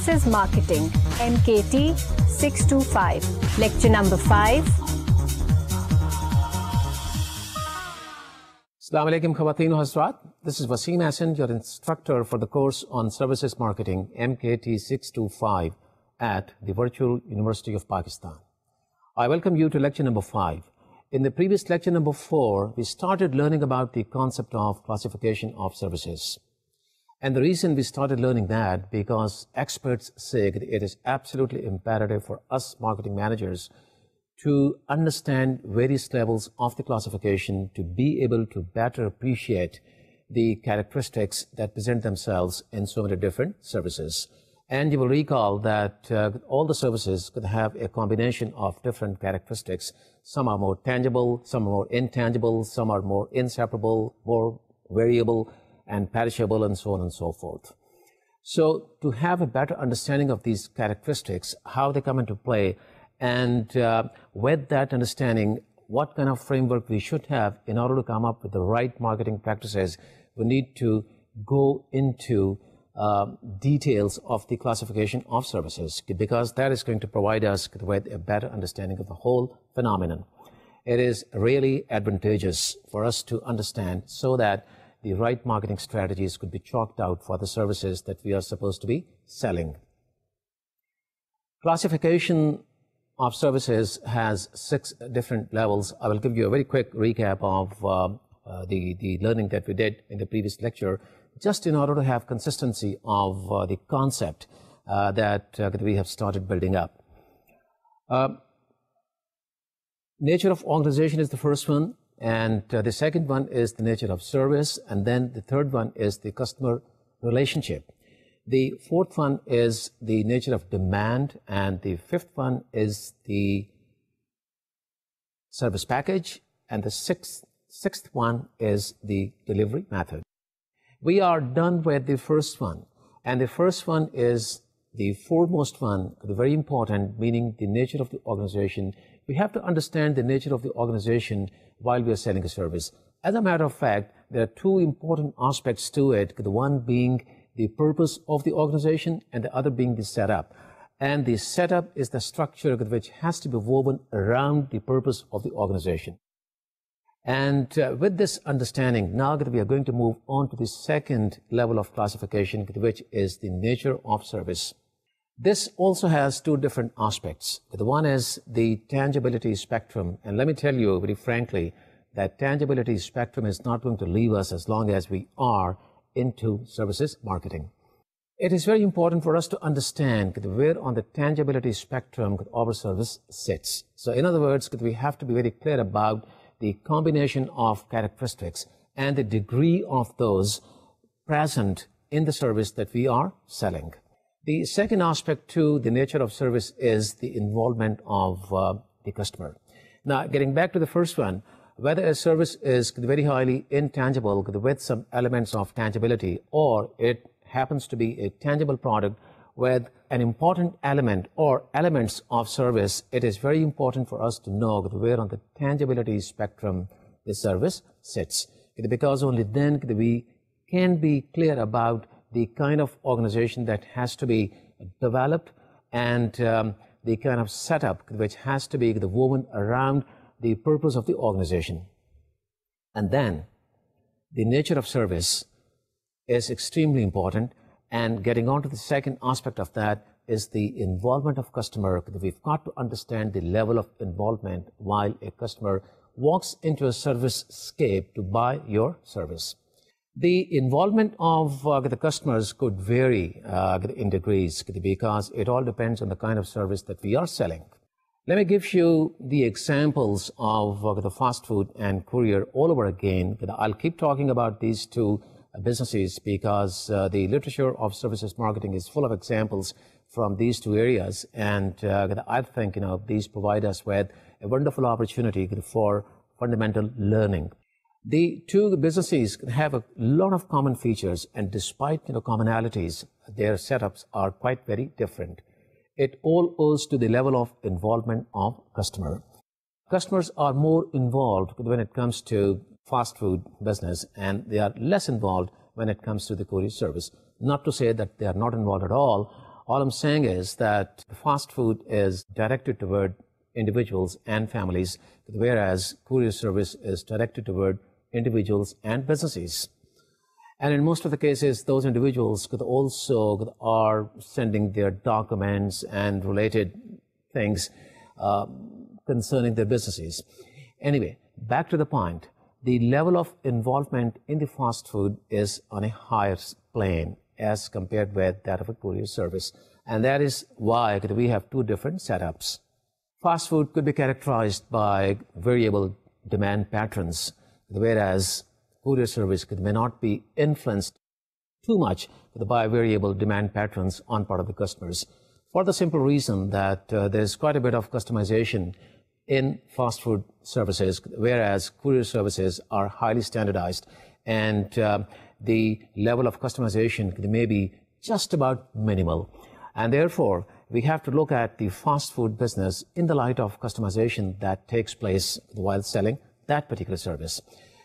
Services Marketing, MKT625, Lecture number 5. Assalamu alaikum Khawateen wa Hazrat. This is Wasim Hassan, your instructor for the course on Services Marketing, MKT625 at the Virtual University of Pakistan. I welcome you to lecture number 5. In the previous lecture number 4, we started learning about the concept of classification of services. And the reason we started learning that, because experts say that it is absolutely imperative for us marketing managers to understand various levels of the classification, to be able to better appreciate the characteristics that present themselves in so many different services. And you will recall that all the services could have a combination of different characteristics. Some are more tangible, some are more intangible, some are more inseparable, more variable, and perishable, and so on and so forth. So to have a better understanding of these characteristics, how they come into play, and with that understanding, what kind of framework we should have in order to come up with the right marketing practices, we need to go into details of the classification of services, because that is going to provide us with a better understanding of the whole phenomenon. It is really advantageous for us to understand so that the right marketing strategies could be chalked out for the services that we are supposed to be selling. Classification of services has 6 different levels. I will give you a very quick recap of the learning that we did in the previous lecture, just in order to have consistency of the concept that we have started building up. Nature of organization is the first one, and the second one is the nature of service, and then the third one is the customer relationship. The fourth one is the nature of demand, and the fifth one is the service package, and the sixth one is the delivery method. We are done with the first one, and the first one is the foremost one, very important, meaning the nature of the organization. We have to understand the nature of the organization while we are selling a service. As a matter of fact, there are 2 important aspects to it, the one being the purpose of the organization and the other being the setup. And the setup is the structure which has to be woven around the purpose of the organization. And with this understanding, now that we are going to move on to the second level of classification, which is the nature of service. This also has 2 different aspects. The one is the tangibility spectrum. And let me tell you very frankly that tangibility spectrum is not going to leave us as long as we are into services marketing. It is very important for us to understand where on the tangibility spectrum our service sits. So in other words, we have to be very clear about the combination of characteristics and the degree of those present in the service that we are selling. The second aspect to the nature of service is the involvement of the customer. Now, getting back to the first one, whether a service is very highly intangible with some elements of tangibility, or it happens to be a tangible product with an important element or elements of service, it is very important for us to know where on the tangibility spectrum the service sits, because only then we can be clear about the kind of organization that has to be developed and the kind of setup which has to be woven around the purpose of the organization. And then the nature of service is extremely important, and getting on to the second aspect of that is the involvement of customer. We've got to understand the level of involvement while a customer walks into a service scape to buy your service. The involvement of the customers could vary in degrees, because it all depends on the kind of service that we are selling. Let me give you the examples of the fast food and courier all over again. I'll keep talking about these 2 businesses because the literature of services marketing is full of examples from these 2 areas, and I think these provide us with a wonderful opportunity for fundamental learning. The 2 businesses have a lot of common features, and despite commonalities, their setups are quite very different. It all owes to the level of involvement of customer. Customers are more involved when it comes to fast food business, and they are less involved when it comes to the courier service. Not to say that they are not involved at all. All I'm saying is that the fast food is directed toward individuals and families, whereas courier service is directed toward individuals and businesses. And in most of the cases, those individuals could also are sending their documents and related things concerning their businesses. Anyway, back to the point. The level of involvement in the fast food is on a higher plane as compared with that of a courier service. And that is why we have two different setups. Fast food could be characterized by variable demand patterns, whereas courier service may not be influenced too much by variable demand patterns on part of the customers, for the simple reason that there's quite a bit of customization in fast food services, whereas courier services are highly standardized, and the level of customization may be just about minimal. And therefore, we have to look at the fast food business in the light of customization that takes place while selling that particular service.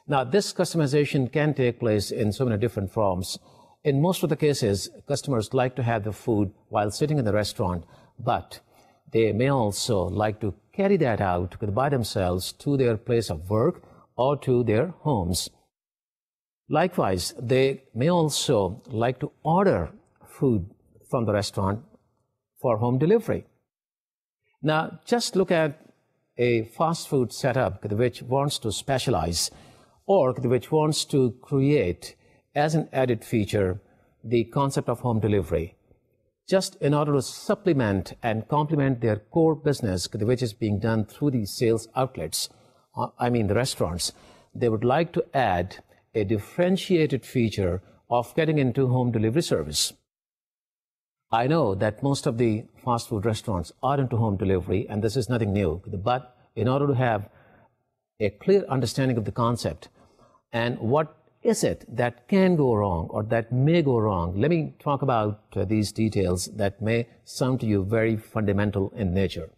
Now, this customization can take place in so many different forms. In most of the cases, customers like to have the food while sitting in the restaurant, but they may also like to carry that out by themselves to their place of work or to their homes. Likewise, they may also like to order food from the restaurant for home delivery. Now, just look at a fast food setup which wants to specialize or which wants to create as an added feature the concept of home delivery, just in order to supplement and complement their core business, which is being done through the sales outlets, the restaurants. They would like to add a differentiated feature of getting into home delivery service. I know that most of the fast food restaurants are into home delivery, and this is nothing new, but in order to have a clear understanding of the concept and what is it that can go wrong or that may go wrong, let me talk about these details that may sound to you very fundamental in nature.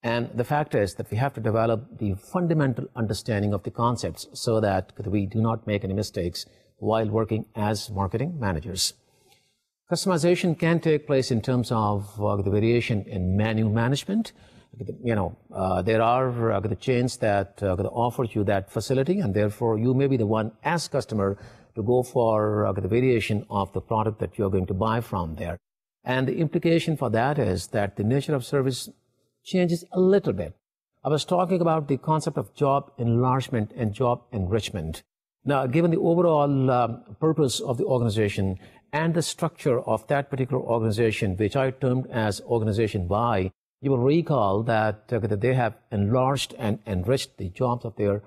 And the fact is that we have to develop the fundamental understanding of the concepts so that we do not make any mistakes while working as marketing managers. Customization can take place in terms of the variation in menu management. There are the chains that offer you that facility, and therefore you may be the one as customer to go for the variation of the product that you're going to buy from there. And the implication for that is that the nature of service changes a little bit. I was talking about the concept of job enlargement and job enrichment. Now, given the overall purpose of the organization and the structure of that particular organization, which I termed as Organization Y, you will recall that they have enlarged and enriched the jobs of their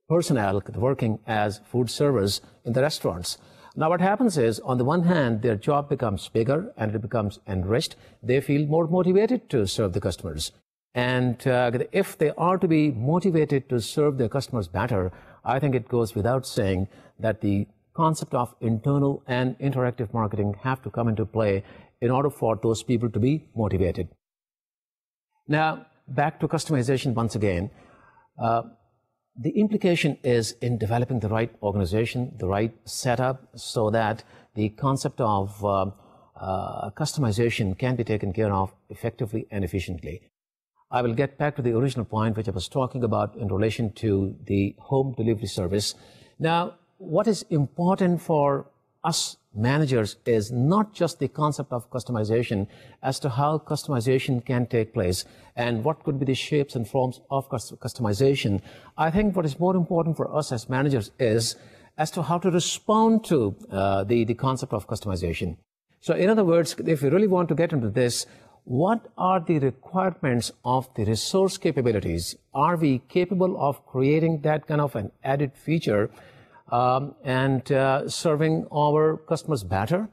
personnel working as food servers in the restaurants. Now, what happens is, on the one hand, their job becomes bigger and it becomes enriched. They feel more motivated to serve the customers. And if they are to be motivated to serve their customers better, I think it goes without saying that the concept of internal and interactive marketing have to come into play in order for those people to be motivated. Now, back to customization once again. The implication is in developing the right organization, the right setup, so that the concept of customization can be taken care of effectively and efficiently. I will get back to the original point which I was talking about in relation to the home delivery service. Now, what is important for us managers is not just the concept of customization as to how customization can take place and what could be the shapes and forms of customization. I think what is more important for us as managers is as to how to respond to the concept of customization. So in other words, if we really want to get into this, what are the requirements of the resource capabilities? Are we capable of creating that kind of an added feature and serving our customers better?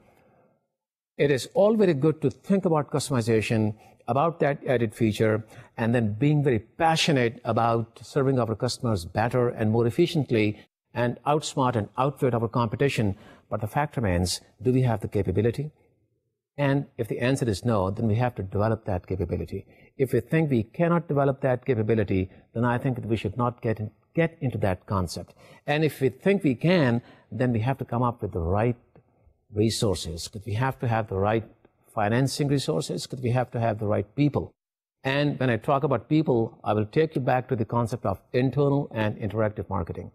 It is all very good to think about customization, about that added feature, and then being very passionate about serving our customers better and more efficiently and outsmart and outwit our competition. But the fact remains, do we have the capability? And if the answer is no, then we have to develop that capability. If we think we cannot develop that capability, then I think that we should not get into that concept. And if we think we can, then we have to come up with the right resources. We have to have the right financing resources, we have to have the right people. And when I talk about people, I will take you back to the concept of internal and interactive marketing.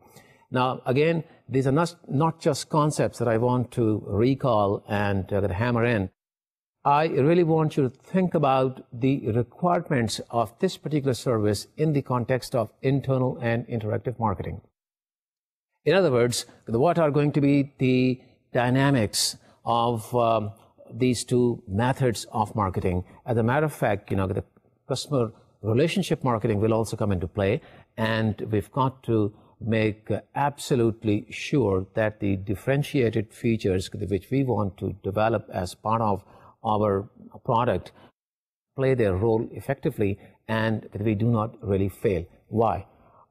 Now, again, these are not just concepts that I want to recall and hammer in. I really want you to think about the requirements of this particular service in the context of internal and interactive marketing. In other words, what are going to be the dynamics of these two methods of marketing? As a matter of fact, the customer relationship marketing will also come into play, and we've got to make absolutely sure that the differentiated features which we want to develop as part of our product play their role effectively and that we do not really fail. Why?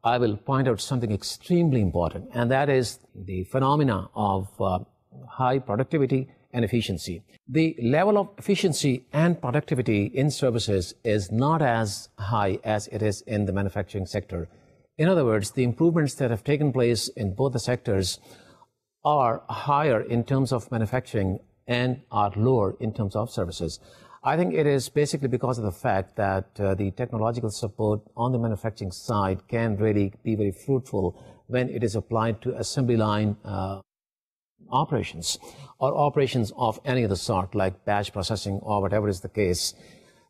I will point out something extremely important, and that is the phenomena of high productivity and efficiency. The level of efficiency and productivity in services is not as high as it is in the manufacturing sector. In other words, the improvements that have taken place in both the sectors are higher in terms of manufacturing and are lower in terms of services. I think it is basically because of the fact that the technological support on the manufacturing side can really be very fruitful when it is applied to assembly line operations or operations of any other sort, like batch processing or whatever is the case.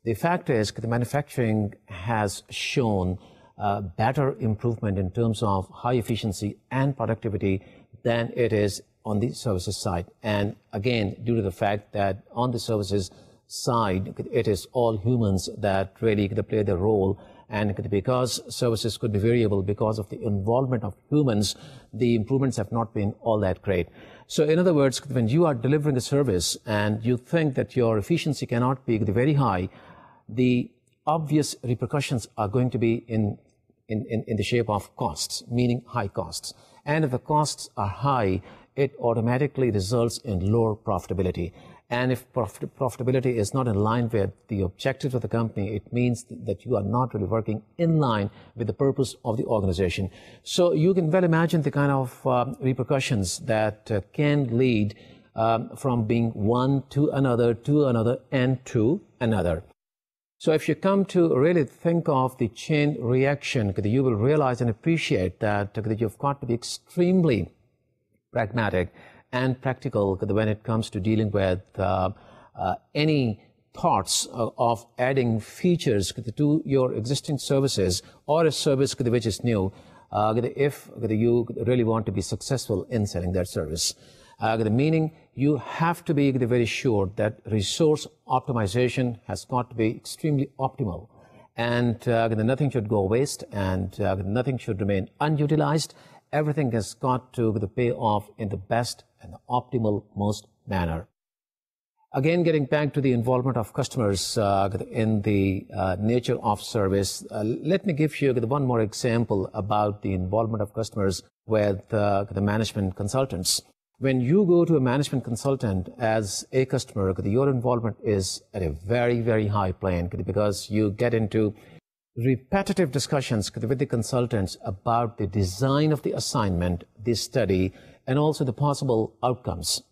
The fact is that the manufacturing has shown better improvement in terms of high efficiency and productivity than it is on the services side. And again, due to the fact that on the services side, it is all humans that really play the role, and because services could be variable because of the involvement of humans, the improvements have not been all that great. So in other words, when you are delivering a service and you think that your efficiency cannot be very high, the obvious repercussions are going to be in the shape of costs, meaning high costs. And if the costs are high, it automatically results in lower profitability. And if profitability is not in line with the objectives of the company, it means that you are not really working in line with the purpose of the organization. So you can well imagine the kind of repercussions that can lead from being one to another, and to another. So if you come to really think of the chain reaction, you will realize and appreciate that you've got to be extremely pragmatic and practical when it comes to dealing with any thoughts of adding features to your existing services or a service which is new, if you really want to be successful in selling that service. Meaning you have to be very sure that resource optimization has got to be extremely optimal, and nothing should go waste, and nothing should remain unutilized. Everything has got to pay off in the best and the optimal most manner. Again, getting back to the involvement of customers in the nature of service, let me give you one more example about the involvement of customers with the management consultants. When you go to a management consultant as a customer, your involvement is at a very, very high plane, because you get into repetitive discussions with the consultants about the design of the assignment, the study, and also the possible outcomes.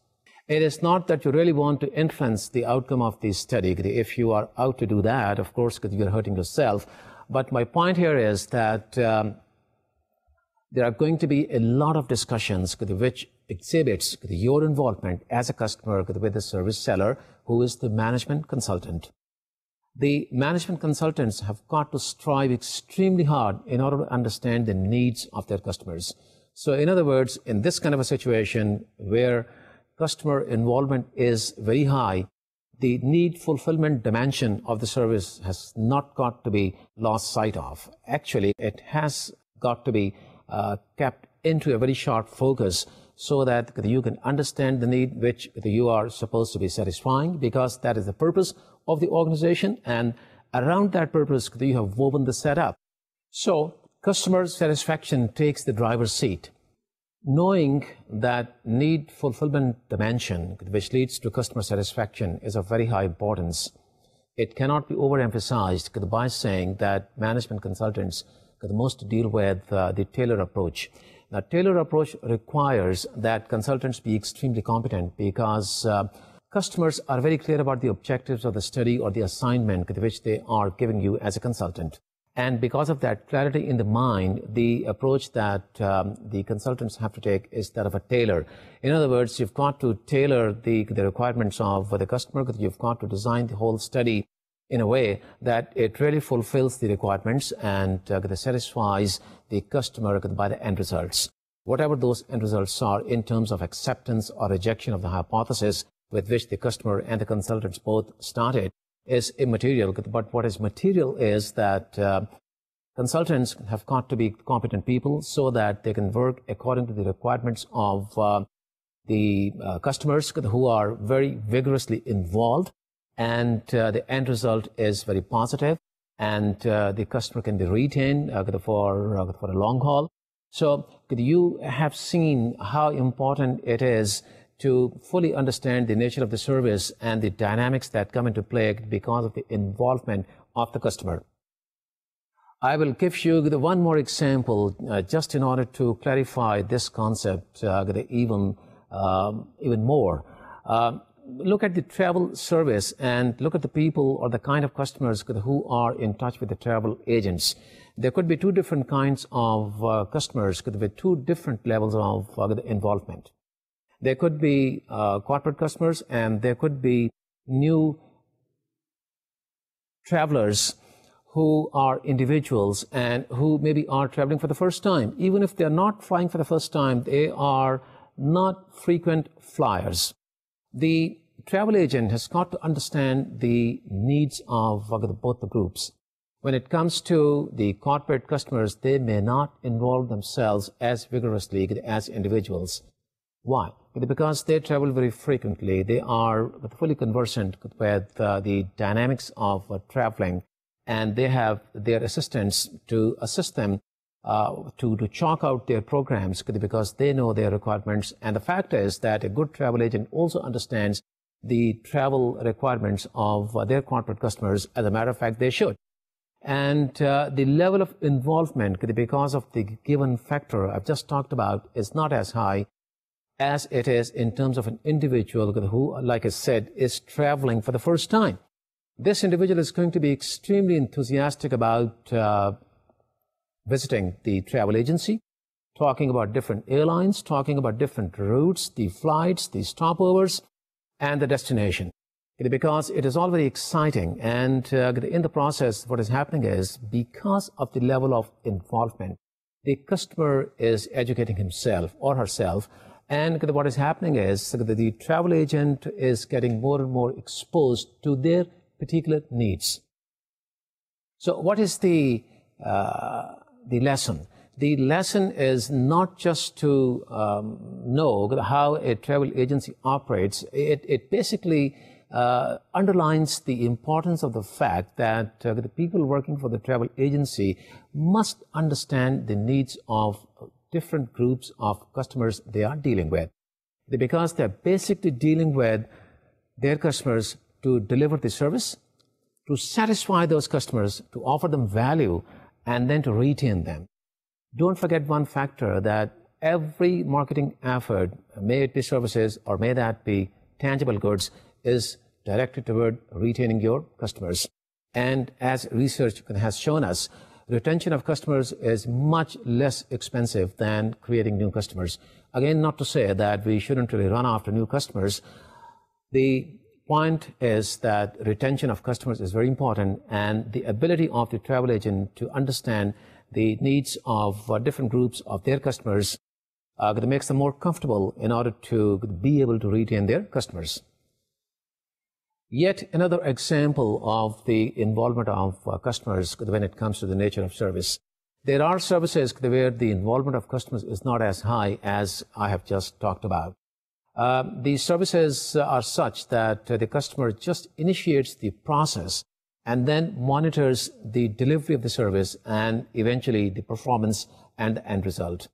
It is not that you really want to influence the outcome of the study. If you are out to do that, of course, you're hurting yourself. But my point here is that there are going to be a lot of discussions which exhibits your involvement as a customer with the service seller, who is the management consultant. The management consultants have got to strive extremely hard in order to understand the needs of their customers. So in other words, in this kind of a situation where customer involvement is very high, the need fulfillment dimension of the service has not got to be lost sight of. Actually, it has got to be kept into a very sharp focus, so that you can understand the need which you are supposed to be satisfying, because that is the purpose of the organization, and around that purpose you have woven the setup. So customer satisfaction takes the driver's seat. Knowing that need fulfillment dimension which leads to customer satisfaction is of very high importance. It cannot be overemphasized by saying that management consultants most deal with the tailor approach. Now, tailor approach requires that consultants be extremely competent, because customers are very clear about the objectives of the study or the assignment which they are giving you as a consultant. And because of that clarity in the mind, the approach that the consultants have to take is that of a tailor. In other words, you've got to tailor the requirements of the customer. You've got to design the whole study in a way that it really fulfills the requirements and satisfies the customer by the end results. Whatever those end results are in terms of acceptance or rejection of the hypothesis with which the customer and the consultants both started, is immaterial. But what is material is that consultants have got to be competent people so that they can work according to the requirements of the customers who are very vigorously involved, and the end result is very positive, and the customer can be retained for a long haul. So you have seen how important it is to fully understand the nature of the service and the dynamics that come into play because of the involvement of the customer. I will give you one more example just in order to clarify this concept even more. Look at the travel service and look at the people or the kind of customers who are in touch with the travel agents. There could be two different kinds of customers with two different levels of involvement. There could be corporate customers, and there could be new travelers who are individuals and who maybe are traveling for the first time. Even if they're not flying for the first time, they are not frequent flyers. The travel agent has got to understand the needs of both the groups. When it comes to the corporate customers, they may not involve themselves as vigorously as individuals. Why? Because they travel very frequently. They are fully conversant with the dynamics of traveling, and they have their assistants to assist them to chalk out their programs because they know their requirements. And the fact is that a good travel agent also understands the travel requirements of their corporate customers. As a matter of fact, they should. And the level of involvement because of the given factor I've just talked about is not as high as it is in terms of an individual who, like I said, is traveling for the first time. This individual is going to be extremely enthusiastic about visiting the travel agency, talking about different airlines, talking about different routes, the flights, the stopovers, and the destination. Because it is all very exciting, and in the process, what is happening is, because of the level of involvement, the customer is educating himself or herself. And what is happening is the travel agent is getting more and more exposed to their particular needs. So what is the lesson? The lesson is not just to know how a travel agency operates. It basically underlines the importance of the fact that the people working for the travel agency must understand the needs of different groups of customers they are dealing with, because they're basically dealing with their customers to deliver the service, to satisfy those customers, to offer them value, and then to retain them. Don't forget one factor, that every marketing effort, may it be services or may that be tangible goods, is directed toward retaining your customers. And as research has shown us, retention of customers is much less expensive than creating new customers. Again, not to say that we shouldn't really run after new customers. The point is that retention of customers is very important, and the ability of the travel agent to understand the needs of different groups of their customers makes them more comfortable in order to be able to retain their customers. Yet another example of the involvement of customers when it comes to the nature of service. There are services where the involvement of customers is not as high as I have just talked about. These services are such that the customer just initiates the process and then monitors the delivery of the service and eventually the performance and the end result.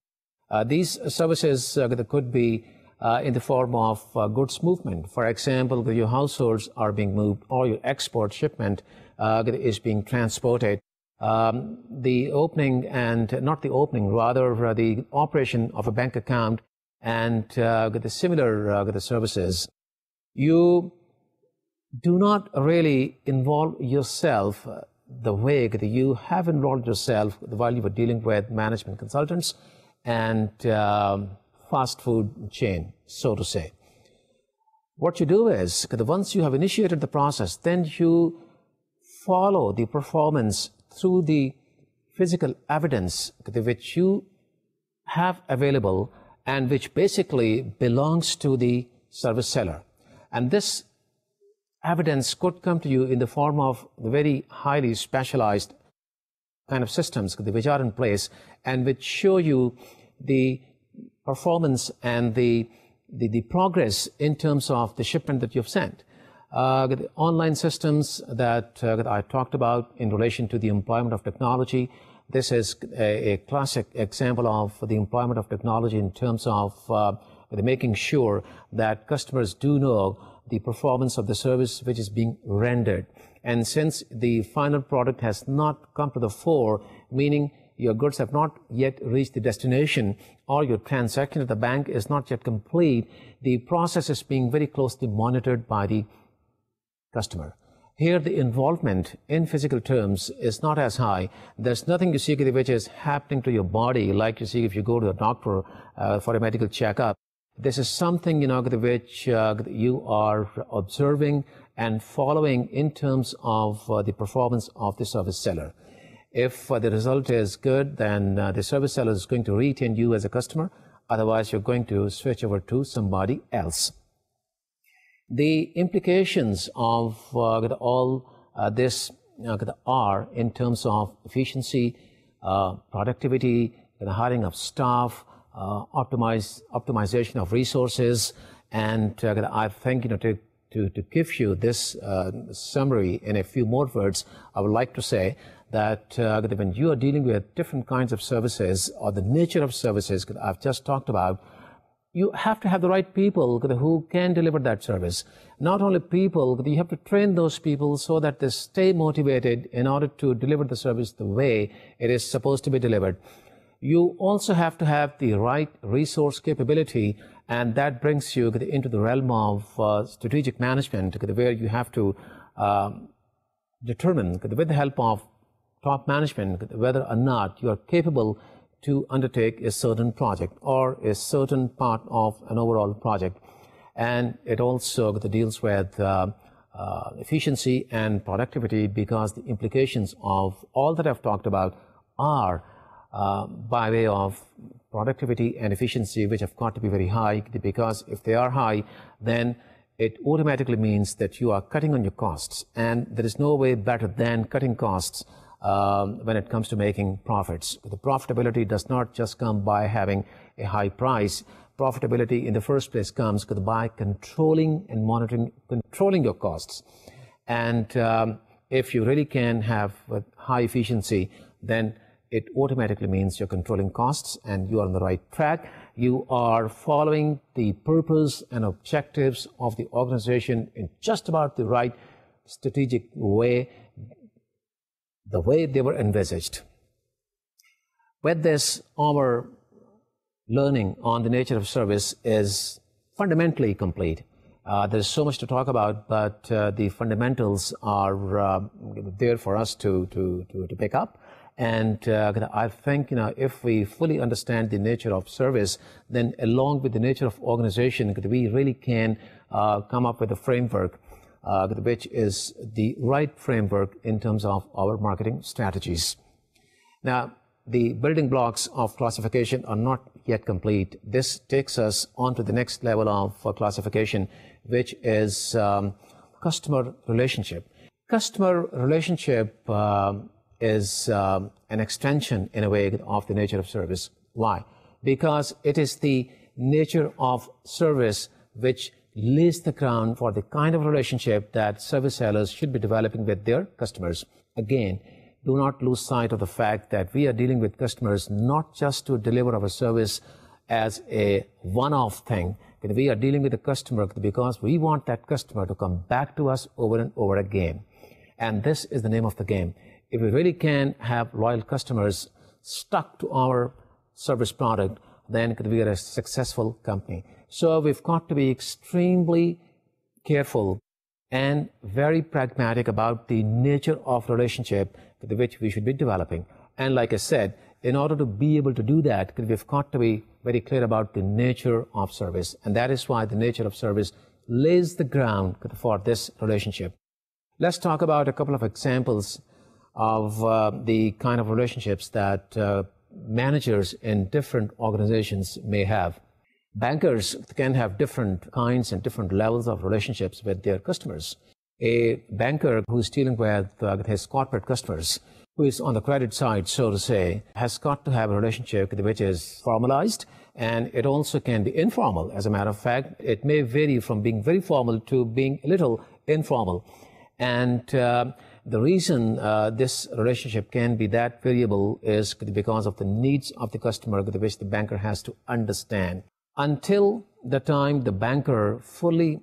These services could be in the form of goods movement. For example, your households are being moved, or your export shipment is being transported. The opening and not the opening, rather the operation of a bank account and the similar services. You do not really involve yourself the way that you have involved yourself while you were dealing with management consultants and fast food chain, so to say. What you do is, once you have initiated the process, then you follow the performance through the physical evidence which you have available and which basically belongs to the service seller. And this evidence could come to you in the form of very highly specialized kind of systems which are in place and which show you the performance and the progress in terms of the shipment that you've sent. The online systems that I talked about in relation to the employment of technology, this is a classic example of the employment of technology in terms of making sure that customers do know the performance of the service which is being rendered. And since the final product has not come to the fore, meaning your goods have not yet reached the destination or your transaction at the bank is not yet complete, the process is being very closely monitored by the customer. Here the involvement in physical terms is not as high. There's nothing you see which is happening to your body like you see if you go to a doctor for a medical checkup. This is something which you are observing and following in terms of the performance of the service seller. If the result is good, then the service seller is going to retain you as a customer. Otherwise, you're going to switch over to somebody else. The implications of all this are in terms of efficiency, productivity, the hiring of staff, optimization of resources, and I think to give you this summary in a few more words, I would like to say that when you are dealing with different kinds of services or the nature of services that I've just talked about, you have to have the right people who can deliver that service. Not only people, you have to train those people so that they stay motivated in order to deliver the service the way it is supposed to be delivered. You also have to have the right resource capability, and that brings you into the realm of strategic management, where you have to determine, with the help of top management, whether or not you are capable to undertake a certain project or a certain part of an overall project. And it also deals with efficiency and productivity, because the implications of all that I've talked about are by way of productivity and efficiency, which have got to be very high, because if they are high, then it automatically means that you are cutting on your costs. And there is no way better than cutting costs when it comes to making profits. The profitability does not just come by having a high price. Profitability in the first place comes by controlling and controlling your costs. And if you really can have high efficiency, then it automatically means you're controlling costs and you are on the right track. You are following the purpose and objectives of the organization in just about the right strategic way, the way they were envisaged. With this, our learning on the nature of service is fundamentally complete. There's so much to talk about, but the fundamentals are there for us to pick up. And I think, if we fully understand the nature of service, then along with the nature of organization, we really can come up with a framework which is the right framework in terms of our marketing strategies. Now, the building blocks of classification are not yet complete. This takes us on to the next level of classification, which is customer relationship. Customer relationship is an extension, in a way, of the nature of service. Why? Because it is the nature of service which lays the ground for the kind of relationship that service sellers should be developing with their customers. Again, do not lose sight of the fact that we are dealing with customers not just to deliver our service as a one-off thing. We are dealing with the customer because we want that customer to come back to us over and over again. And this is the name of the game. If we really can have loyal customers stuck to our service product, then we are a successful company. So we've got to be extremely careful and very pragmatic about the nature of relationship with which we should be developing. And like I said, in order to be able to do that, we've got to be very clear about the nature of service. And that is why the nature of service lays the ground for this relationship. Let's talk about a couple of examples of the kind of relationships that managers in different organizations may have. Bankers can have different kinds and different levels of relationships with their customers. A banker who's dealing with his corporate customers, who is on the credit side, so to say, has got to have a relationship which is formalized, and it also can be informal. As a matter of fact, it may vary from being very formal to being a little informal. And the reason this relationship can be that variable is because of the needs of the customer, which the banker has to understand. Until the time the banker fully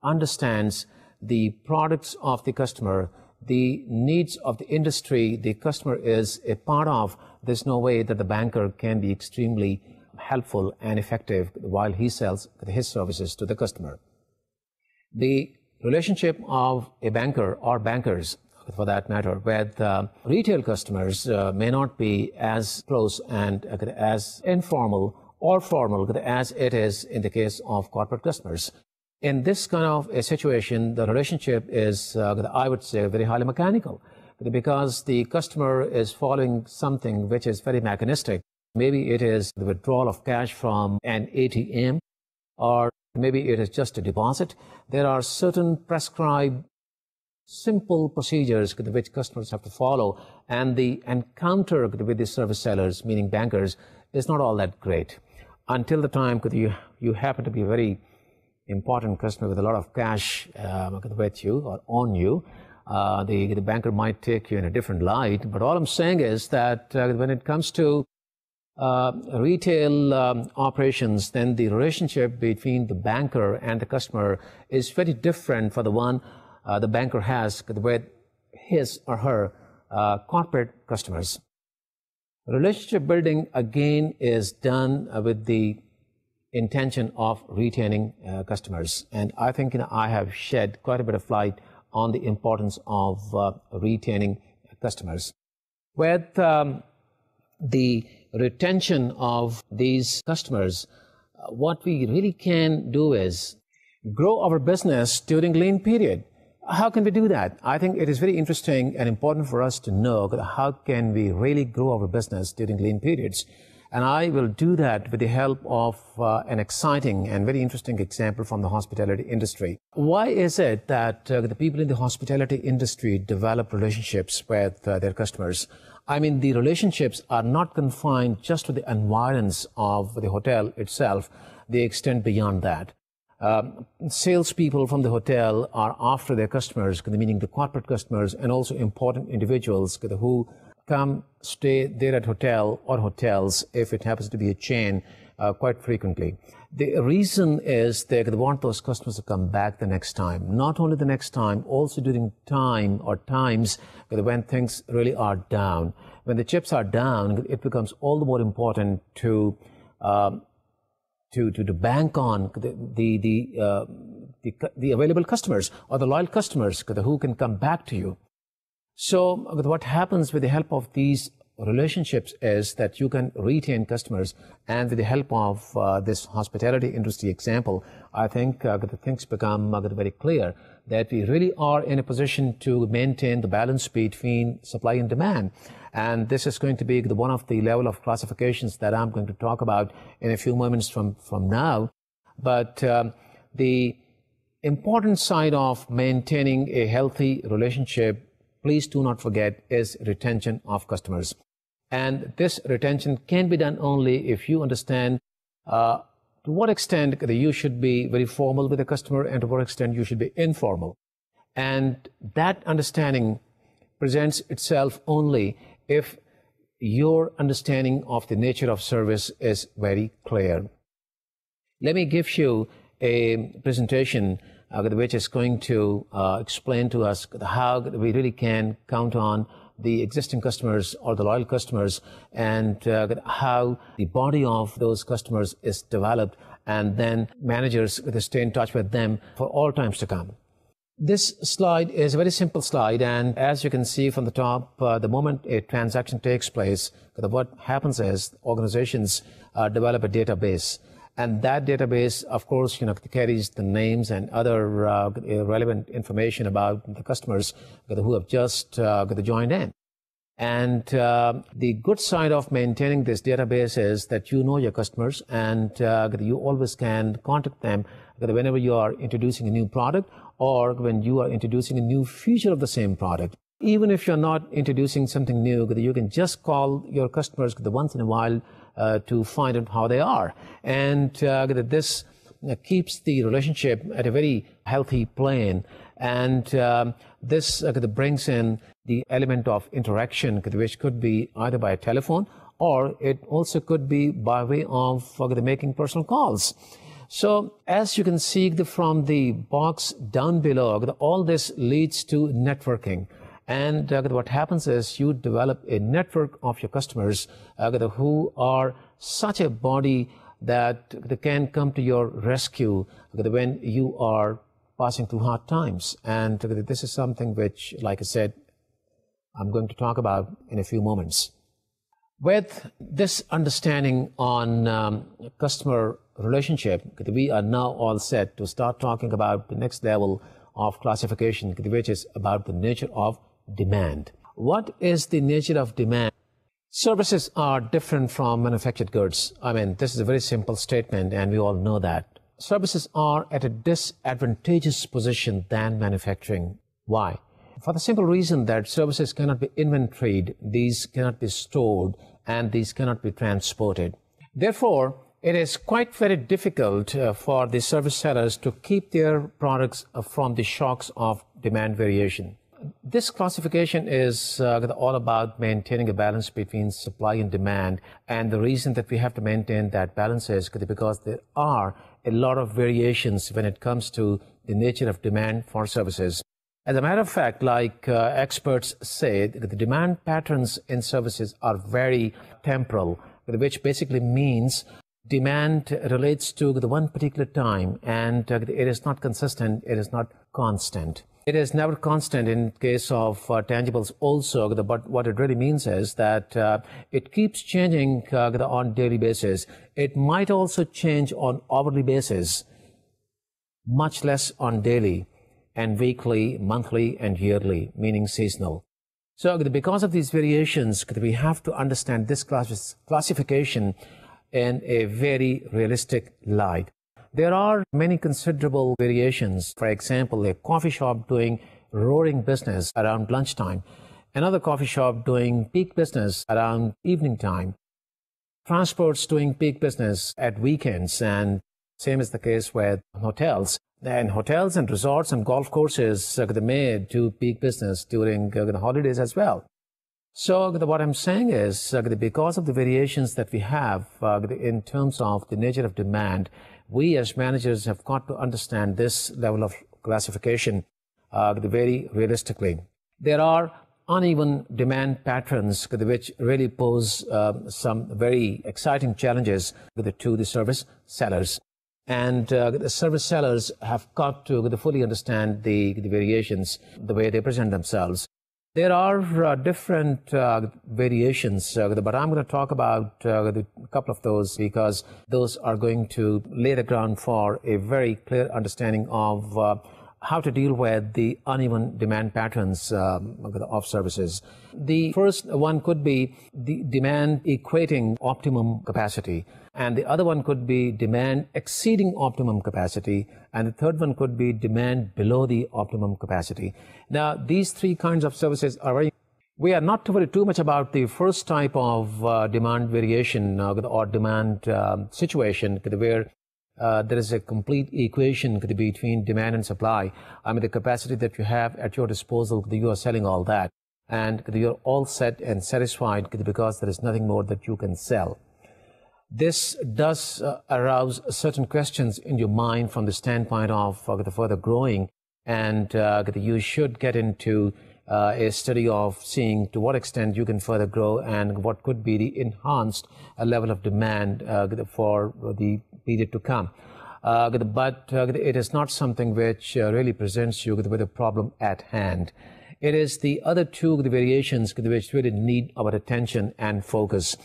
understands the products of the customer, the needs of the industry the customer is a part of, there's no way that the banker can be extremely helpful and effective while he sells his services to the customer. The relationship of a banker or bankers, for that matter, with retail customers may not be as close and as informal or formal as it is in the case of corporate customers. In this kind of a situation, the relationship is, I would say, very highly mechanical, because the customer is following something which is very mechanistic. Maybe it is the withdrawal of cash from an ATM, or maybe it is just a deposit. There are certain prescribed simple procedures which customers have to follow, and the encounter with the service sellers, meaning bankers, is not all that great. Until the time you happen to be a very important customer with a lot of cash with you or on you, the banker might take you in a different light. But all I'm saying is that when it comes to retail operations, then the relationship between the banker and the customer is very different for the one the banker has with his or her corporate customers. Relationship building, again, is done with the intention of retaining customers. And I think I have shed quite a bit of light on the importance of retaining customers. With the retention of these customers, what we really can do is grow our business during lean period. How can we do that? I think it is very interesting and important for us to know how can we really grow our business during lean periods. And I will do that with the help of an exciting and very interesting example from the hospitality industry. Why is it that the people in the hospitality industry develop relationships with their customers? I mean, the relationships are not confined just to the environs of the hotel itself. They extend beyond that. Salespeople from the hotel are after their customers, meaning the corporate customers, and also important individuals who come stay there at hotel or hotels, if it happens to be a chain, quite frequently. The reason is they want those customers to come back the next time. Not only the next time, also during time or times when things really are down. When the chips are down, it becomes all the more important to bank on the available customers or the loyal customers who can come back to you. So what happens with the help of these relationships is that you can retain customers, and with the help of this hospitality industry example, I think the things become very clear that we really are in a position to maintain the balance between supply and demand. And this is going to be one of the level of classifications that I'm going to talk about in a few moments from now. But the important side of maintaining a healthy relationship, please do not forget, is retention of customers. And this retention can be done only if you understand to what extent you should be very formal with the customer and to what extent you should be informal. And that understanding presents itself only if your understanding of the nature of service is very clear. Let me give you a presentation which is going to explain to us how we really can count on the existing customers or the loyal customers, and how the body of those customers is developed, and then managers stay in touch with them for all times to come. This slide is a very simple slide, and as you can see from the top, the moment a transaction takes place, what happens is organizations develop a database, and that database, of course, carries the names and other relevant information about the customers who have just joined in. And the good side of maintaining this database is that you know your customers, and you always can contact them whenever you are introducing a new product or when you are introducing a new feature of the same product. Even if you're not introducing something new, you can just call your customers once in a while to find out how they are. And this keeps the relationship at a very healthy plane. And this brings in the element of interaction, which could be either by telephone, or it also could be by way of making personal calls. So as you can see from the box down below, all this leads to networking. And what happens is you develop a network of your customers who are such a body that they can come to your rescue when you are passing through hard times. And this is something which, like I said, I'm going to talk about in a few moments. With this understanding on customer relationship, we are now all set to start talking about the next level of classification, which is about the nature of demand. What is the nature of demand? Services are different from manufactured goods. I mean, this is a very simple statement, and we all know that. Services are at a disadvantageous position than manufacturing. Why? For the simple reason that services cannot be inventoried, these cannot be stored, and these cannot be transported. Therefore, it is quite very difficult for the service sellers to keep their products from the shocks of demand variation. This classification is all about maintaining a balance between supply and demand, and the reason that we have to maintain that balance is because there are a lot of variations when it comes to the nature of demand for services. As a matter of fact, like experts say, the demand patterns in services are very temporal, which basically means demand relates to the one particular time, and it is not consistent, it is not constant. It is never constant in case of tangibles also, but what it really means is that it keeps changing on daily basis. It might also change on hourly basis, much less on daily and weekly, monthly, and yearly, meaning seasonal. So because of these variations, we have to understand this classification in a very realistic light. There are many considerable variations. For example, a coffee shop doing roaring business around lunchtime, another coffee shop doing peak business around evening time, transports doing peak business at weekends, and same is the case with hotels. And hotels and resorts and golf courses may do peak business during the holidays as well. So what I'm saying is because of the variations that we have in terms of the nature of demand, we as managers have got to understand this level of classification very realistically. There are uneven demand patterns which really pose some very exciting challenges to the service sellers. And the service sellers have got to fully understand the variations, the way they present themselves. There are different variations, but I'm going to talk about a couple of those because those are going to lay the ground for a very clear understanding of how to deal with the uneven demand patterns of services. The first one could be the demand equating optimum capacity, and the other one could be demand exceeding optimum capacity, and the third one could be demand below the optimum capacity. Now, these three kinds of services are very... We are not to worry too much about the first type of demand variation or demand situation where there is a complete equation between demand and supply. I mean, the capacity that you have at your disposal, you are selling all that, and you're all set and satisfied because there is nothing more that you can sell. This does arouse certain questions in your mind from the standpoint of the further growing, and you should get into a study of seeing to what extent you can further grow and what could be the enhanced level of demand for the period to come. But it is not something which really presents you with a problem at hand. It is the other two variations which really need our attention and focus.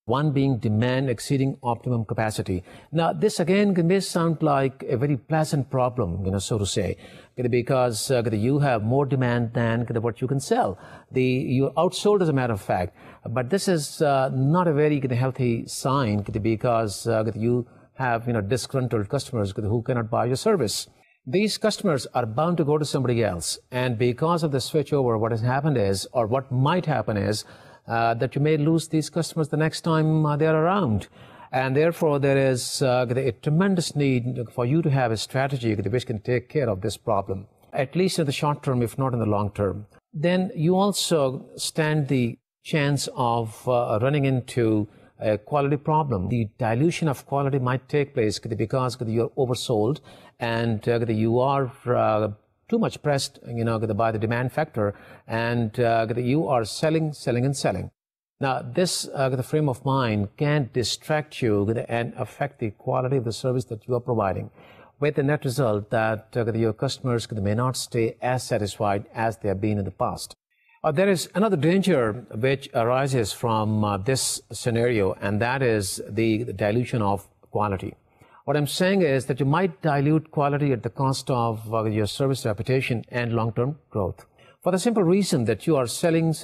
One being demand exceeding optimum capacity. Now, this again may sound like a very pleasant problem, so to say, because you have more demand than what you can sell. You're outsold, as a matter of fact. But this is not a very healthy sign because you have disgruntled customers who cannot buy your service. These customers are bound to go to somebody else, and because of the switchover, what has happened is, or what might happen is, that you may lose these customers the next time they're around. And therefore, there is a tremendous need for you to have a strategy which can take care of this problem, at least in the short term, if not in the long term. Then you also stand the chance of running into a quality problem. The dilution of quality might take place because you're oversold and you are too much pressed, by the demand factor, and you are selling. Now, this the frame of mind can distract you and affect the quality of the service that you are providing, with the net result that your customers may not stay as satisfied as they have been in the past. There is another danger which arises from this scenario, and that is the dilution of quality. What I'm saying is that you might dilute quality at the cost of your service reputation and long-term growth. For the simple reason that you are selling.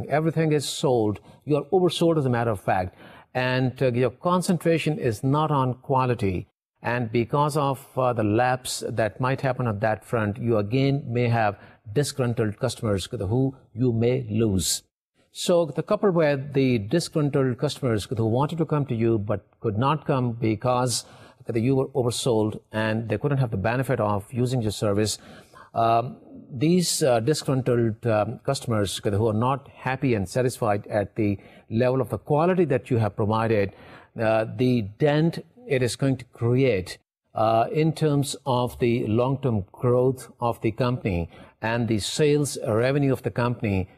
Everything is sold. You are oversold, as a matter of fact. And your concentration is not on quality. And because of the lapse that might happen on that front, you again may have disgruntled customers who you may lose. So coupled with the disgruntled customers who wanted to come to you but could not come because you were oversold and they couldn't have the benefit of using your service, these disgruntled customers who are not happy and satisfied at the level of the quality that you have provided, the dent it is going to create in terms of the long-term growth of the company and the sales revenue of the company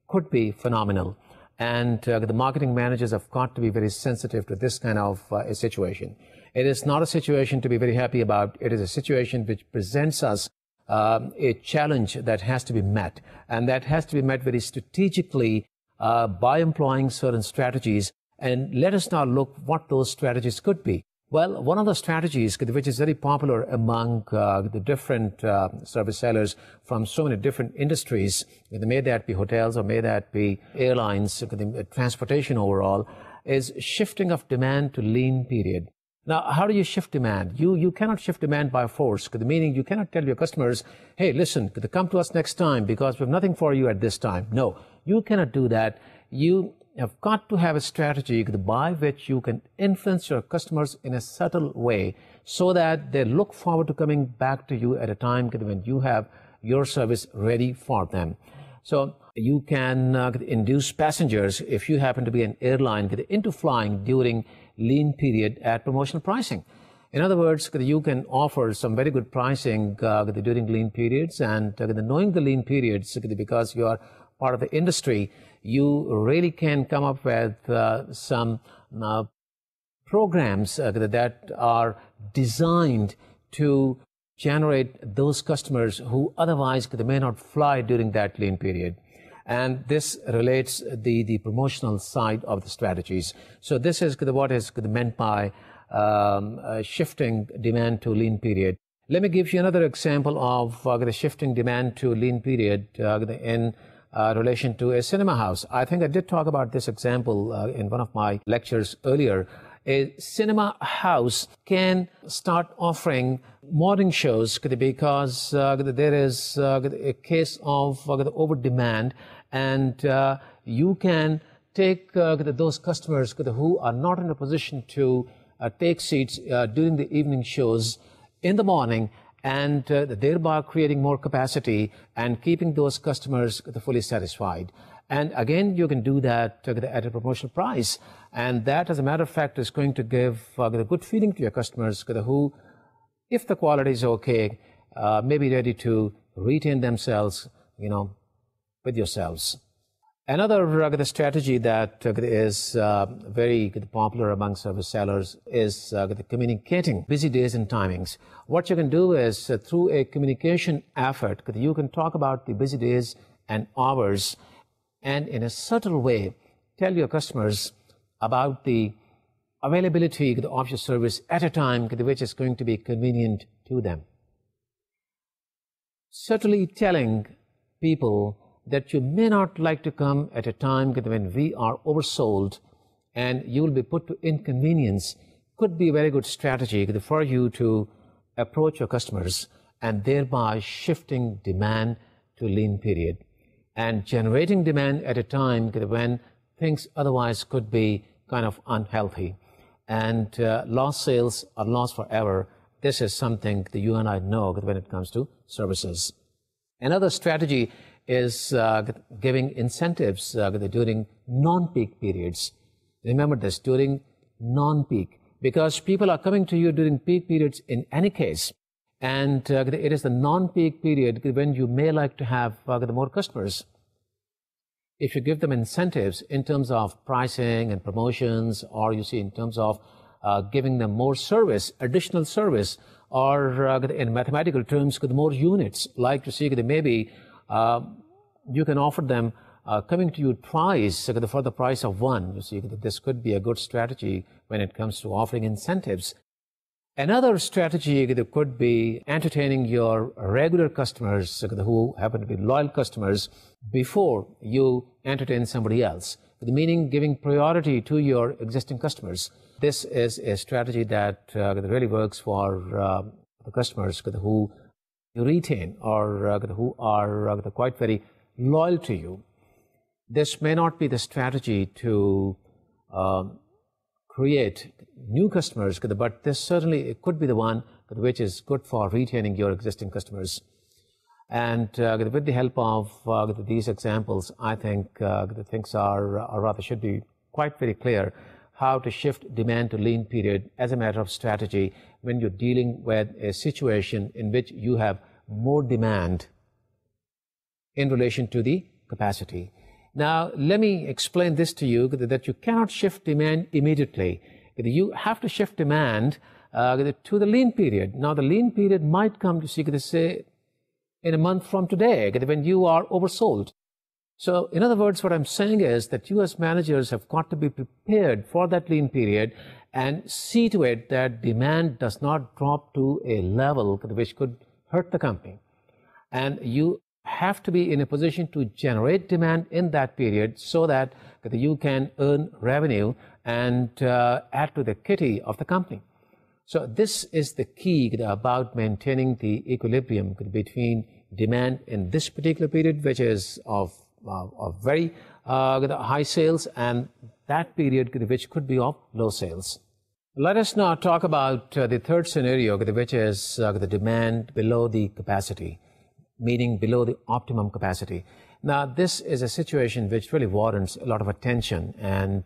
could be phenomenal. And the marketing managers have got to be very sensitive to this kind of a situation. It is not a situation to be very happy about. It is a situation which presents us a challenge that has to be met. And that has to be met very strategically by employing certain strategies. And let us now look what those strategies could be. Well, one of the strategies which is very popular among the different service sellers from so many different industries, may that be hotels or may that be airlines, transportation overall, is shifting of demand to lean period. Now, how do you shift demand? You cannot shift demand by force, meaning you cannot tell your customers, hey, listen, come to us next time because we have nothing for you at this time. No, you cannot do that. You have got to have a strategy by which you can influence your customers in a subtle way so that they look forward to coming back to you at a time when you have your service ready for them. So you can induce passengers, if you happen to be an airline, into flying during lean period at promotional pricing. In other words, you can offer some very good pricing during lean periods, and knowing the lean periods, because you are part of the industry, you really can come up with some programs that are designed to generate those customers who otherwise may not fly during that lean period. And this relates the promotional side of the strategies. So this is what is meant by shifting demand to lean period. Let me give you another example of the shifting demand to lean period in relation to a cinema house. I think I did talk about this example in one of my lectures earlier. A cinema house can start offering morning shows because there is a case of over demand, and you can take those customers who are not in a position to take seats during the evening shows in the morning, and thereby creating more capacity and keeping those customers fully satisfied. And again, you can do that at a promotional price. And that, as a matter of fact, is going to give a good feeling to your customers who, if the quality is okay, may be ready to retain themselves, with yourselves. Another the strategy that is very popular among service sellers is communicating busy days and timings. What you can do is through a communication effort, you can talk about the busy days and hours, and in a subtle way tell your customers about the availability of your service at a time which is going to be convenient to them. Certainly telling people that you may not like to come at a time when we are oversold and you will be put to inconvenience could be a very good strategy for you to approach your customers and thereby shifting demand to lean period and generating demand at a time when things otherwise could be kind of unhealthy. And lost sales are lost forever. This is something that you and I know when it comes to services. Another strategy is giving incentives during non-peak periods. Remember this, during non-peak, because people are coming to you during peak periods in any case. And it is the non-peak period when you may like to have more customers. If you give them incentives in terms of pricing and promotions, or you see in terms of giving them more service, additional service, or in mathematical terms, more units, like you see maybe you can offer them coming to you twice for the price of one. You see, this could be a good strategy when it comes to offering incentives. Another strategy could be entertaining your regular customers who happen to be loyal customers before you entertain somebody else, meaning giving priority to your existing customers. This is a strategy that really works for the customers who you retain or who are quite very loyal to you. This may not be the strategy to create new customers, but this certainly it could be the one which is good for retaining your existing customers. And with the help of these examples, I think the things are, or rather should be quite very clear how to shift demand to lean period as a matter of strategy when you're dealing with a situation in which you have more demand in relation to the capacity. Now, let me explain this to you, that you cannot shift demand immediately. You have to shift demand to the lean period. Now, the lean period might come to say in a month from today, when you are oversold. So, in other words, what I'm saying is that you as managers have got to be prepared for that lean period and see to it that demand does not drop to a level which could hurt the company. And you have to be in a position to generate demand in that period so that you can earn revenue and add to the kitty of the company. So this is the key about maintaining the equilibrium between demand in this particular period, which is of very high sales, and that period which could be of low sales. Let us now talk about the third scenario, which is the demand below the capacity, meaning below the optimum capacity. Now, this is a situation which really warrants a lot of attention, and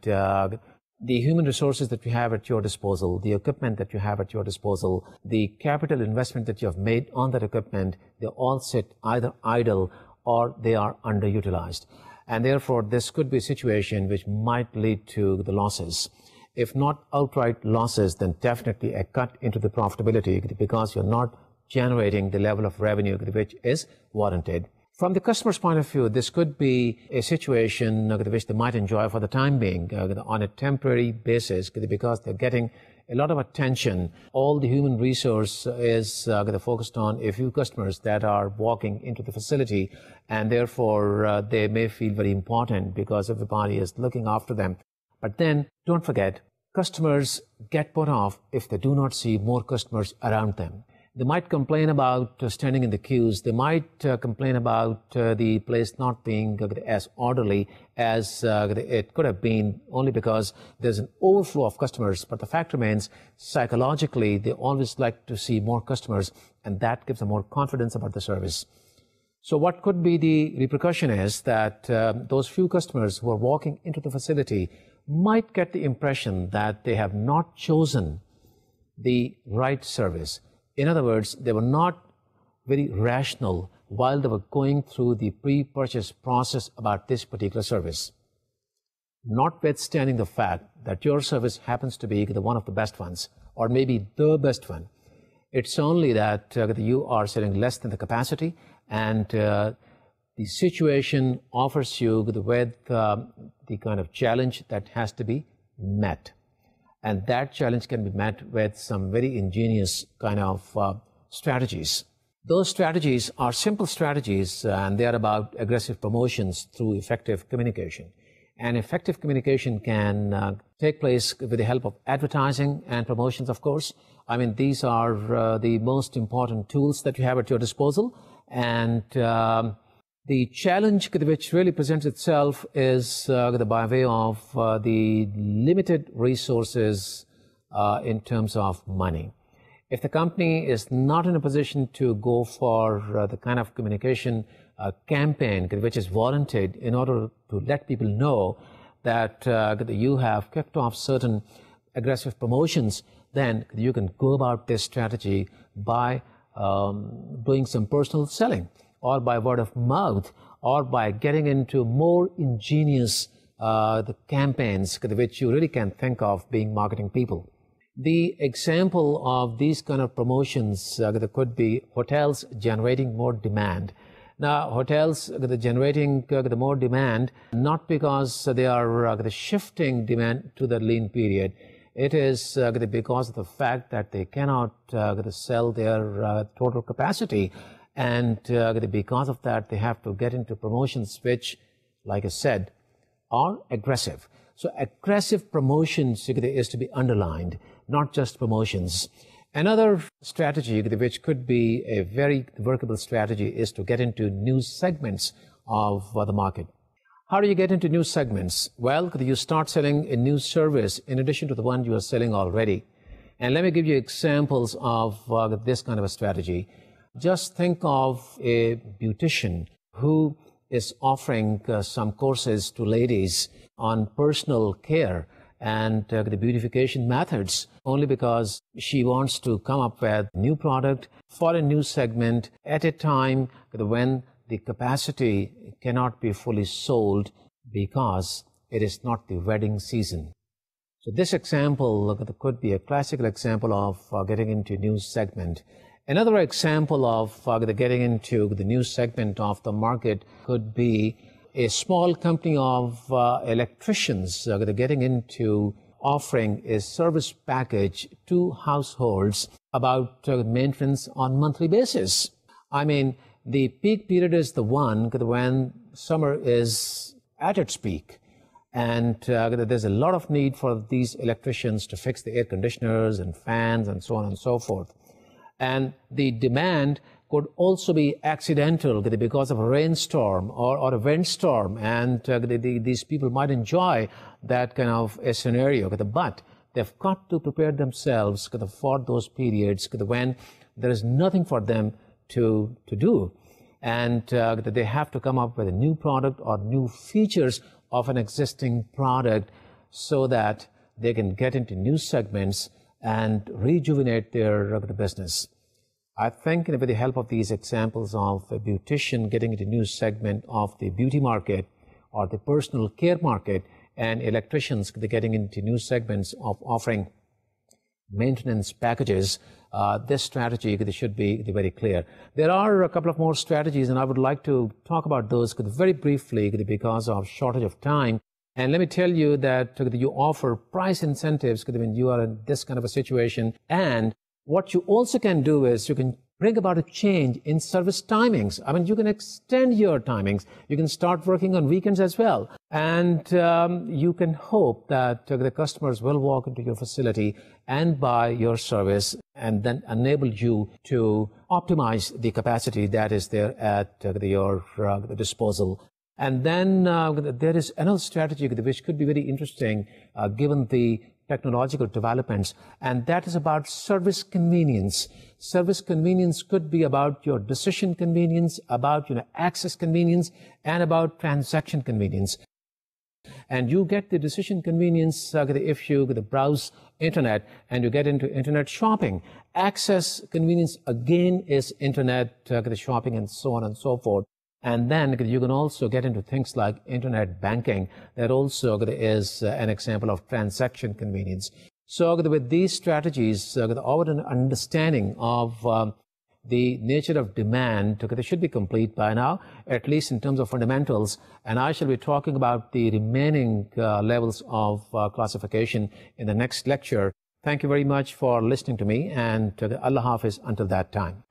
the human resources that you have at your disposal, the equipment that you have at your disposal, the capital investment that you have made on that equipment, they all sit either idle or they are underutilized. And therefore, this could be a situation which might lead to the losses. If not outright losses, then definitely a cut into the profitability because you're not generating the level of revenue which is warranted. From the customer's point of view, this could be a situation which they might enjoy for the time being on a temporary basis because they're getting a lot of attention. All the human resource is focused on a few customers that are walking into the facility, and therefore they may feel very important because everybody is looking after them. But then don't forget, customers get put off if they do not see more customers around them. They might complain about standing in the queues. They might complain about the place not being as orderly as it could have been, only because there's an overflow of customers. But the fact remains, psychologically, they always like to see more customers, and that gives them more confidence about the service. So what could be the repercussion is that those few customers who are walking into the facility might get the impression that they have not chosen the right service. In other words, they were not very rational while they were going through the pre-purchase process about this particular service. Notwithstanding the fact that your service happens to be one of the best ones, or maybe the best one, it's only that you are selling less than the capacity, and the situation offers you with the kind of challenge that has to be met. And that challenge can be met with some very ingenious kind of strategies. Those strategies are simple strategies, and they are about aggressive promotions through effective communication. And effective communication can take place with the help of advertising and promotions, of course. I mean, these are the most important tools that you have at your disposal. And the challenge which really presents itself is by way of the limited resources in terms of money. If the company is not in a position to go for the kind of communication campaign which is warranted in order to let people know that you have kicked off certain aggressive promotions, then you can go about this strategy by doing some personal selling, or by word of mouth, or by getting into more ingenious the campaigns which you really can think of being marketing people. The example of these kind of promotions there could be hotels generating more demand. Now, hotels generating the more demand, not because they are shifting demand to the lean period. It is because of the fact that they cannot sell their total capacity. And because of that, they have to get into promotions which, like I said, are aggressive. So aggressive promotions is to be underlined, not just promotions. Another strategy which could be a very workable strategy is to get into new segments of the market. How do you get into new segments? Well, you start selling a new service in addition to the one you are selling already. And let me give you examples of this kind of a strategy. Just think of a beautician who is offering some courses to ladies on personal care and the beautification methods, only because she wants to come up with new product for a new segment at a time when the capacity cannot be fully sold because it is not the wedding season. So this example could be a classical example of getting into a new segment. Another example of getting into the new segment of the market could be a small company of electricians getting into offering a service package to households about maintenance on monthly basis. I mean, the peak period is the one when summer is at its peak. And there's a lot of need for these electricians to fix the air conditioners and fans and so on and so forth. And the demand could also be accidental because of a rainstorm or a windstorm, and these people might enjoy that kind of a scenario, but they've got to prepare themselves for those periods when there is nothing for them to do, and they have to come up with a new product or new features of an existing product so that they can get into new segments and rejuvenate their business. I think with the help of these examples of a beautician getting into a new segment of the beauty market or the personal care market, and electricians getting into new segments of offering maintenance packages, this strategy should be very clear. There are a couple of more strategies, and I would like to talk about those very briefly because of shortage of time. And let me tell you that you offer price incentives when you are in this kind of a situation. And what you also can do is you can bring about a change in service timings. I mean, you can extend your timings. You can start working on weekends as well. And you can hope that the customers will walk into your facility and buy your service, and then enable you to optimize the capacity that is there at your disposal. And then there is another strategy which could be very interesting given the technological developments, and that is about service convenience. Service convenience could be about your decision convenience, about access convenience, and about transaction convenience. And you get the decision convenience if you browse internet and you get into internet shopping. Access convenience again is internet shopping and so on and so forth. And then you can also get into things like internet banking. That also is an example of transaction convenience. So with these strategies, our understanding of the nature of demand should be complete by now, at least in terms of fundamentals. And I shall be talking about the remaining levels of classification in the next lecture. Thank you very much for listening to me, and Allah Hafiz until that time.